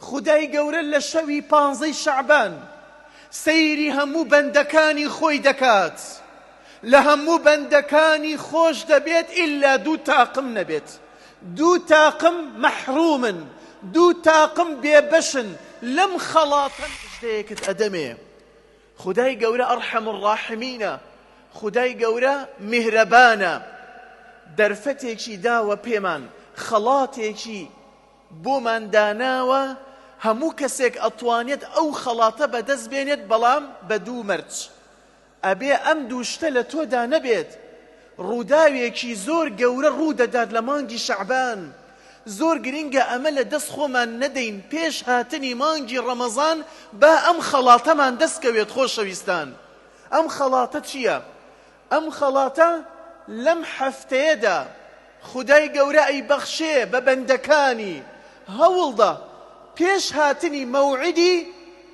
خودای گەورە لە شەوی 15 شەعبان سەیری هەموو بەندەکانی خۆی دەکات، لە هەموو بەندەکانی خۆش دەبێت ئیلا 2 تاقم نەبێت. 2 تاقم مەحرومن، 2 تاقم بێبەشن. لەم خەڵاتەن شتەیەکت ئەدەمێ. خودای گەورە ئەرحەم الراحمینە، خودای گەورە میهرەبانە. دەرفەتێکی داوە پێمان، خەڵاتێکی بۆمان داناوە، هەموو کەسێک ئەتوانێت ئەو خەڵاتە بەدەست بێنێت، بەڵام بە 2 مەرج. ئەبێ ئەم 2 شتە لە تۆدا نەبێت. ڕووداوێکی زۆر گەورە ڕوودەدات لە مانگی شەعبان. زۆر گرنگە ئەمە لە دەست خۆمان نەدەین. پێش هاتنی مانگی ڕەمەزان با ئەم خەڵاتەمان دەستکەوێت. خۆشەویستان، ئەم خەڵاتە چییە؟ ئەم خەڵاتە لەم هەفتەیەدا خودای گەورە ئەیبەخشێ بە بەندەکانی. هەوڵدا پێش هاتنی مەوعیدی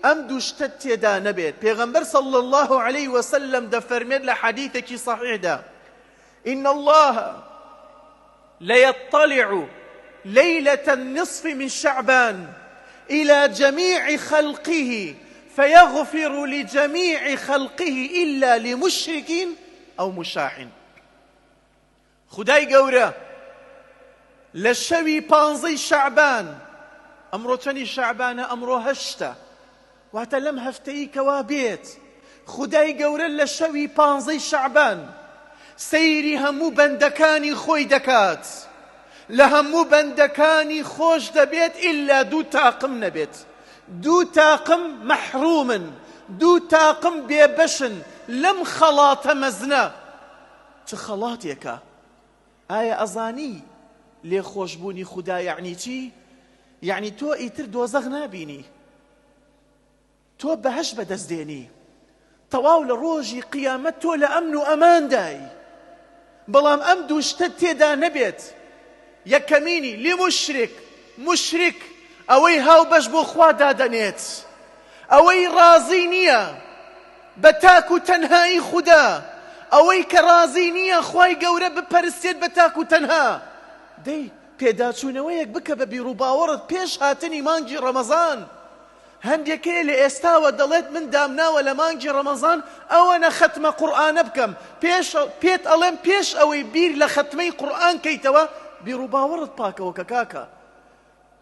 ئەم 2 شتە تێدا نەبێت. پێغەمبەر صلی الله عليه وسلم دەفەرمێت لە حەدیثێکی صحیحدا: إن الله ليطلع ليلة النصف من شعبان إلى جميع خلقه فيغفر لجميع خلقه إلا لمشرك أو مشاح. خدای گەورە لە شەوی 15 شەعبان، ئەمڕۆ چەندی شەعبانە؟ ئەمڕۆ 8، واتە لەم هەفتەیە کەوا بێت، خدای گەورە لە شەوی 15 شەعبان سەیری هەموو بەندەکانی خۆی دەکات، لە هەموو بەندەکانی خۆش دەبێت ئیلا 2 تاقم نەبێت. 2 تاقم مەحرومن، 2 تاقم بێبەشن. لەم خەڵاتە مەزنە. چ خەڵاتێکە؟ ئایا ئەزانی لێخۆشبوونی خودا یعنی چی؟ یعنی تۆ ئیتر دۆزەخ نابینی، تۆ بەهەشت بەدەستدێنی، تەواو لە ڕۆژی قیامەت تۆ لە ئەمن و ئەماندای. بەڵام ئەم 2 شتە تێدا نەبێت. یەکەمینی لمشرک، مشرک ئەوەی هاوبەش بۆ خوا دادەنێت، ئەوەی ڕازی نییە بە تاک و تەنهایی خودا، ئەوەی کە ڕازی نییە خوای گەورە بپەرستێت بە تاک و تەنها. دەی پێداچوونەوەیەک بکە بە بیر و باوەڕت پێش هاتنی مانگی ڕەمەزان. هەندێکەیە لە ئێستاوە دەڵێت من دامناوە لە مانگی ڕەمەزان ئەوەنە ختمە قورئانە بکەم، پێت ئەڵێم پێش ئەوەی بیر لە ختمەی قورئان کەیتەوە بیر و باوەڕت پاکەوە کە کاکە،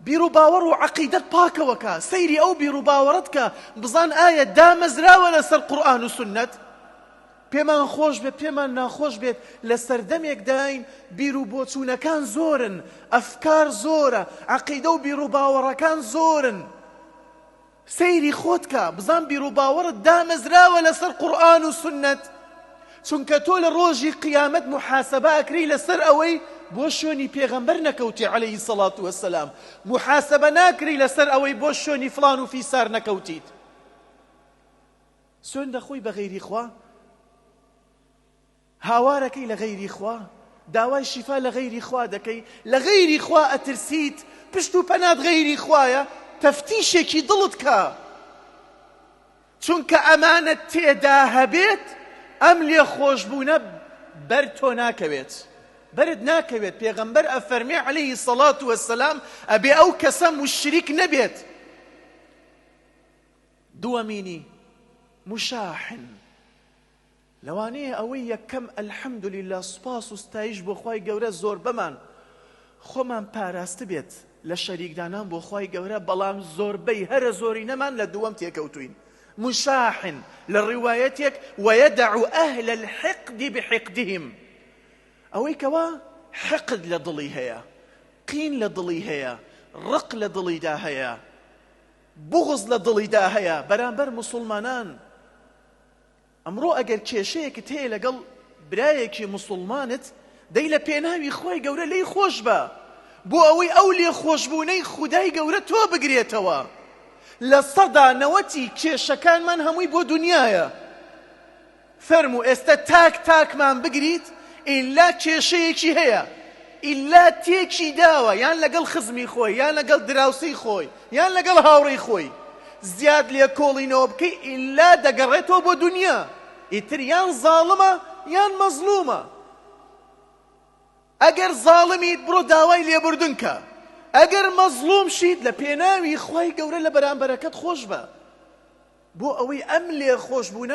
بیر و باوەڕ و عەقیدەت پاکەوە کە، سەیری ئەو بیر و باوەڕت کە، بزان ئایا دامەزراوە لەسەر قورئان و سوننەت. پێمان خۆش بێت پێمان ناخۆش بێت، لە سەردەمێک داین بیر و بۆچوونەکان زۆرن، ئەفکار زۆرە، عەقیدە و بیر و باوەڕەکان زۆرن. سەیری خۆت کە، بزان بیر و باوەڕت دامەزراوە لەسەر قورئان و سوننەت. چونکە تۆ لە ڕۆژی قیامەت محاسەبە ئەکرێی لەسەر ئەوەی بۆ شوێنی پێغەمبەر نەکەوتی عەلەیهی سەڵات وەسەلام، محاسەبە ناکرێی لەسەر ئەوەی بۆ شوێنی فڵان و فیسار نەکەوتیت. سوێن دەخۆی بە غەیری خوا، هاوارەکەی لە غەیری خوا، داوای شیفا لە غەیری خوا دەکەی، لە غەیری خوا ئەترسیت، پشت و پەنات غەیری خوایە، تەفتیشێکی دڵت کە. چونکە ئەمانەت تێدا هەبێت، ئەم لێخۆشبوونە بەر تۆ ناکەوێت، بەرت ناکەوێت. پێغەمبەر ئەفەرمێ عەلەیهی سەڵات وەسەلام ئەبێ ئەو کەسە مشریک نەبێت. دووەمینی مشاحن، لەوانەیە ئەوەی یەکەم ئەلحەمدوللیلا سوپاس و ستایش بۆ خوای گەورە زۆر بەمان خۆمان پاراستە بێت لە شەریکدانان بۆ خوای گەورە، بەڵام زۆربەی هەرە زۆری نەمان لە دووەم تێکەوتوین. مشاحن لە ڕیوایەتێک وەیەدع ئەهل الحقد بحقدهم، ئەوەی کەوا حقد لە دڵی هەیە، قین لە دڵی هەیە، ڕق لە دڵیدا هەیە، بغز لە دڵیدا هەیە بەرامبەر مسلمانان. ئەمڕۆ ئەگەر کێشەیەکت هەیە لەگەڵ برایەکی مسلمانت، دەی لە پێناوی خۆی گەورە لێی خۆش بە، بۆ ئەوەی ئەو لێ خۆشبوونەی خودای گەورە تۆ بگرێتەوە. لە 90% کێشەکانمان هەمووی بۆ دنیایە. فەرموو ئێستا تاک تاکمان بگریت، ئیلا کێشەیەکی هەیە، ئیلا تێکی داوە، یان لەگەڵ خزمی خۆی، یان لەگەڵ دراوسەی خۆی، یان لەگەڵ هاوڕێی خۆی، زیاد لێ کۆڵینەوە بکەی، ئیلا دەگەڕێتەوە بۆ دنیا. ئیتر یان زاڵمە یان مەزلومە. ئەگەر زاڵمیت بڕۆ داوای لێبوردن کە، ئەگەر مەزلوم شیت لە پێناوی خوای گەورە لە بەرامبەرەکەت خۆش بە بۆ ئەوەی ئەم لێ خۆش بوونە